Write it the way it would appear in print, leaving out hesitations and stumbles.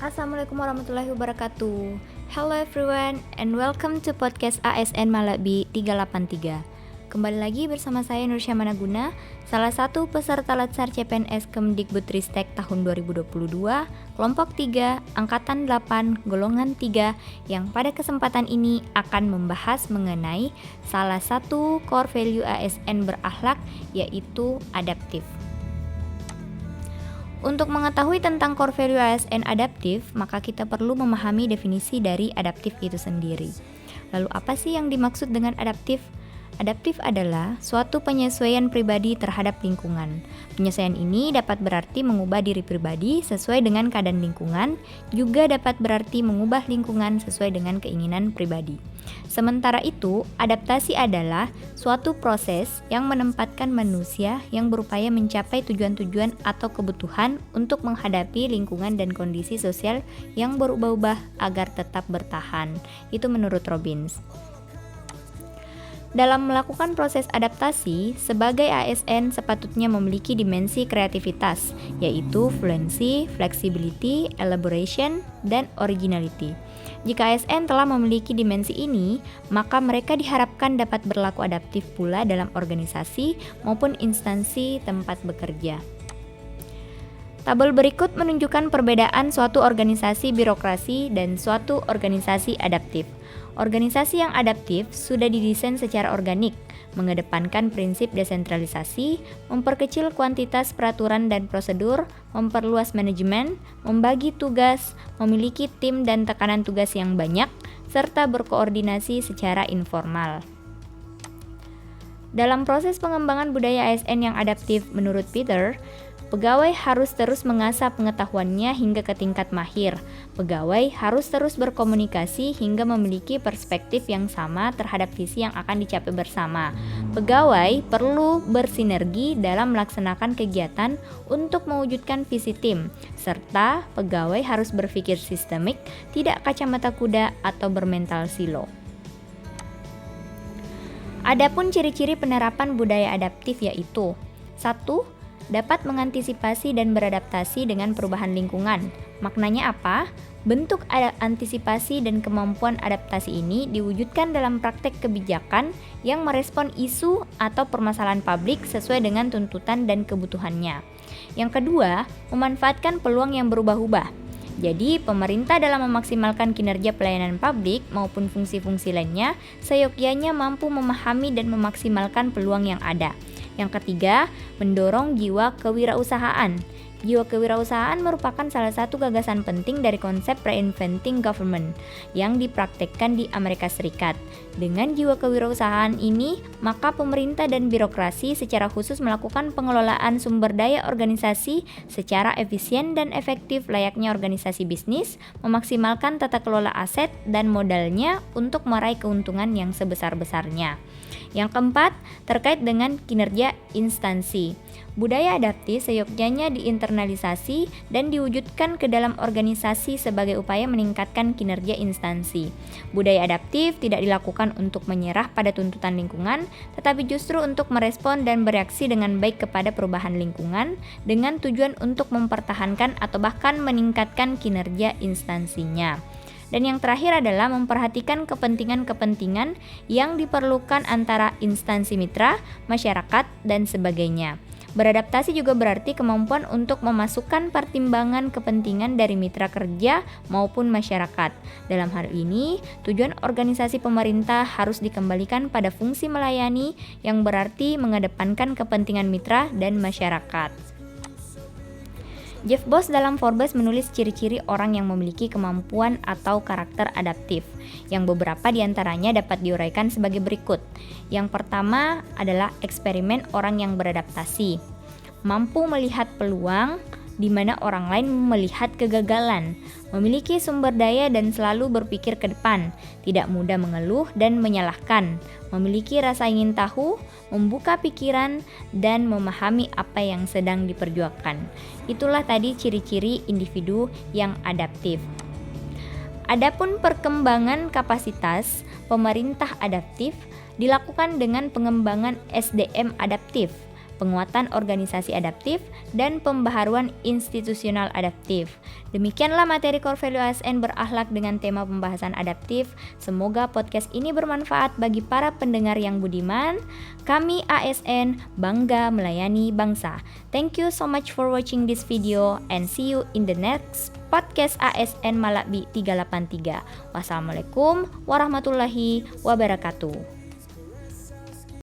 Assalamualaikum warahmatullahi wabarakatuh. Hello everyone and welcome to podcast ASN Malabi 383. Kembali lagi bersama saya Nursya Managuna, salah satu peserta Latsar CPNS Kemdikbudristek tahun 2022, kelompok 3, angkatan 8, golongan 3, yang pada kesempatan ini akan membahas mengenai salah satu core value ASN berakhlak, yaitu adaptif. Untuk mengetahui tentang core value ASN adaptif, maka kita perlu memahami definisi dari adaptif itu sendiri. Lalu apa sih yang dimaksud dengan adaptif? Adaptif adalah suatu penyesuaian pribadi terhadap lingkungan. Penyesuaian ini dapat berarti mengubah diri pribadi sesuai dengan keadaan lingkungan, juga dapat berarti mengubah lingkungan sesuai dengan keinginan pribadi. Sementara itu, adaptasi adalah suatu proses yang menempatkan manusia yang berupaya mencapai tujuan-tujuan atau kebutuhan untuk menghadapi lingkungan dan kondisi sosial yang berubah-ubah agar tetap bertahan. Itu menurut Robbins. Dalam melakukan proses adaptasi, sebagai ASN sepatutnya memiliki dimensi kreativitas, yaitu fluency, flexibility, elaboration, dan originality. Jika ASN telah memiliki dimensi ini, maka mereka diharapkan dapat berlaku adaptif pula dalam organisasi maupun instansi tempat bekerja. Tabel berikut menunjukkan perbedaan suatu organisasi birokrasi dan suatu organisasi adaptif. Organisasi yang adaptif sudah didesain secara organik, mengedepankan prinsip desentralisasi, memperkecil kuantitas peraturan dan prosedur, memperluas manajemen, membagi tugas, memiliki tim dan tekanan tugas yang banyak, serta berkoordinasi secara informal. Dalam proses pengembangan budaya ASN yang adaptif, menurut Peter, pegawai harus terus mengasah pengetahuannya hingga ke tingkat mahir. Pegawai harus terus berkomunikasi hingga memiliki perspektif yang sama terhadap visi yang akan dicapai bersama. Pegawai perlu bersinergi dalam melaksanakan kegiatan untuk mewujudkan visi tim, serta pegawai harus berpikir sistemik, tidak kacamata kuda atau bermental silo. Adapun ciri-ciri penerapan budaya adaptif yaitu 1. Dapat mengantisipasi dan beradaptasi dengan perubahan lingkungan. Maknanya apa? Bentuk antisipasi dan kemampuan adaptasi ini diwujudkan dalam praktek kebijakan yang merespon isu atau permasalahan publik sesuai dengan tuntutan dan kebutuhannya. Yang kedua, memanfaatkan peluang yang berubah-ubah. Jadi, pemerintah dalam memaksimalkan kinerja pelayanan publik maupun fungsi-fungsi lainnya, seyogyanya mampu memahami dan memaksimalkan peluang yang ada. Yang ketiga, mendorong jiwa kewirausahaan. Jiwa kewirausahaan merupakan salah satu gagasan penting dari konsep reinventing government yang dipraktekkan di Amerika Serikat. Dengan jiwa kewirausahaan ini, maka pemerintah dan birokrasi secara khusus melakukan pengelolaan sumber daya organisasi secara efisien dan efektif layaknya organisasi bisnis, memaksimalkan tata kelola aset dan modalnya untuk meraih keuntungan yang sebesar-besarnya. Yang keempat, terkait dengan kinerja instansi. Budaya adaptif seyogyanya diinternalisasi dan diwujudkan ke dalam organisasi sebagai upaya meningkatkan kinerja instansi. Budaya adaptif tidak dilakukan untuk menyerah pada tuntutan lingkungan, tetapi justru untuk merespon dan bereaksi dengan baik kepada perubahan lingkungan dengan tujuan untuk mempertahankan atau bahkan meningkatkan kinerja instansinya. Dan yang terakhir adalah memperhatikan kepentingan-kepentingan yang diperlukan antara instansi mitra, masyarakat, dan sebagainya. Beradaptasi juga berarti kemampuan untuk memasukkan pertimbangan kepentingan dari mitra kerja maupun masyarakat. Dalam hal ini, tujuan organisasi pemerintah harus dikembalikan pada fungsi melayani yang berarti mengedepankan kepentingan mitra dan masyarakat. Jeff Boss dalam Forbes menulis ciri-ciri orang yang memiliki kemampuan atau karakter adaptif, yang beberapa diantaranya dapat diuraikan sebagai berikut. Yang pertama adalah eksperimen orang yang beradaptasi. Mampu melihat peluang di mana orang lain melihat kegagalan, memiliki sumber daya dan selalu berpikir ke depan, tidak mudah mengeluh dan menyalahkan, memiliki rasa ingin tahu, membuka pikiran, dan memahami apa yang sedang diperjuangkan. Itulah tadi ciri-ciri individu yang adaptif. Adapun perkembangan kapasitas pemerintah adaptif dilakukan dengan pengembangan SDM adaptif. penguatan organisasi adaptif, dan pembaharuan institusional adaptif. Demikianlah materi Core Value ASN berakhlak dengan tema pembahasan adaptif. Semoga podcast ini bermanfaat bagi para pendengar yang budiman. Kami ASN bangga melayani bangsa. Thank you so much for watching this video and see you in the next podcast ASN Malakbi 383. Wassalamualaikum warahmatullahi wabarakatuh.